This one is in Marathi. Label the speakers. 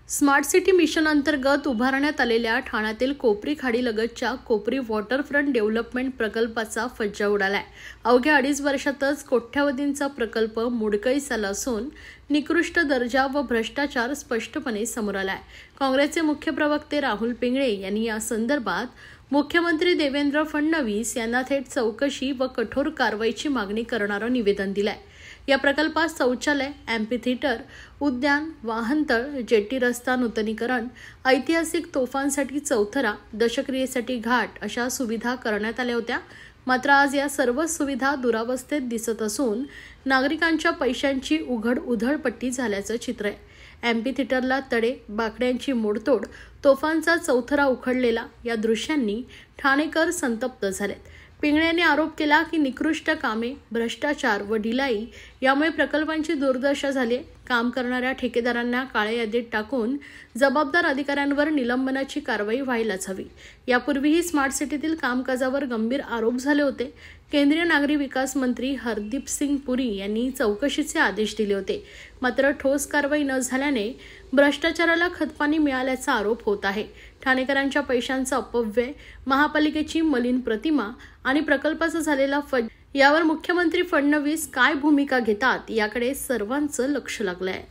Speaker 1: स्मार्ट सिटी मिशन अंतर्गत उभारण्यात आलेल्या ठाण्यातील कोपरी खाडीलगतच्या कोपरी वॉटरफ्रंट डेव्हलपमेंट प्रकल्पाचा फज्जा उडालाय। अवघ्या 2.5 वर्षातच कोट्यावधींचा प्रकल्प मोडकळीस आला असून निकृष्ट दर्जा व भ्रष्टाचार स्पष्टपणे समोर आलाय। काँग्रेसचे मुख्य प्रवक्ते राहुल पिंगळे यांनी या संदर्भात मुख्यमंत्री देवेंद्र फडणवीस यांना थेट चौकशी व कठोर कारवाईची मागणी करणारं निवेदन दिलंय। या प्रकल्पात शौचालय, एम्फीथिएटर, उद्यान, वाहनतळ, जेटी रस्ता नूतनीकरण, ऐतिहासिक तोफांसाठी चौथरा, दशक्रियेसाठी घाट अशा सुविधा करण्यात आल्या होत्या। मात्र आज या सर्व सुविधा दुरावस्थेत दिसत असून नागरिकांच्या पैशांची उघड उधळपट्टी झाल्याचं चित्र आहे। एम्फीथिएटरला तडे, बाकड्यांची मोडतोड, तोफांचा चौथरा उखडलेला या दृश्यांनी ठाणेकर संतप्त झालेत। पिंगळे यांनी आरोप केला की निकृष्ट कामे, भ्रष्टाचार व ढिलाई यामुळे प्रकल्पांची दुर्दशा झाली। काम करणाऱ्या ठेकेदारांना काळ्या यादीत टाकून जबाबदार अधिकाऱ्यांवर निलंबनाची कारवाई व्हायलाच हवी। यापूर्वीही स्मार्ट सिटीतील कामकाजावर गंभीर आरोप झाले होते। केंद्रीय नागरी विकास मंत्री हरदीप सिंग पुरी यांनी चौकशीचे आदेश दिले होते। मात्र ठोस कारवाई न झाल्याने भ्रष्टाचाराला खतपाणी मिळाल्याचा आरोप होत आहे। ठाणेकरांच्या पैशांचा अपव्यय, महापालिकेची मलिन प्रतिमा आणि प्रकल्पाचा झालेला यावर मुख्यमंत्री फडणवीस काय भूमिका घेतात याकडे सर्वांचं लक्ष लागलंय।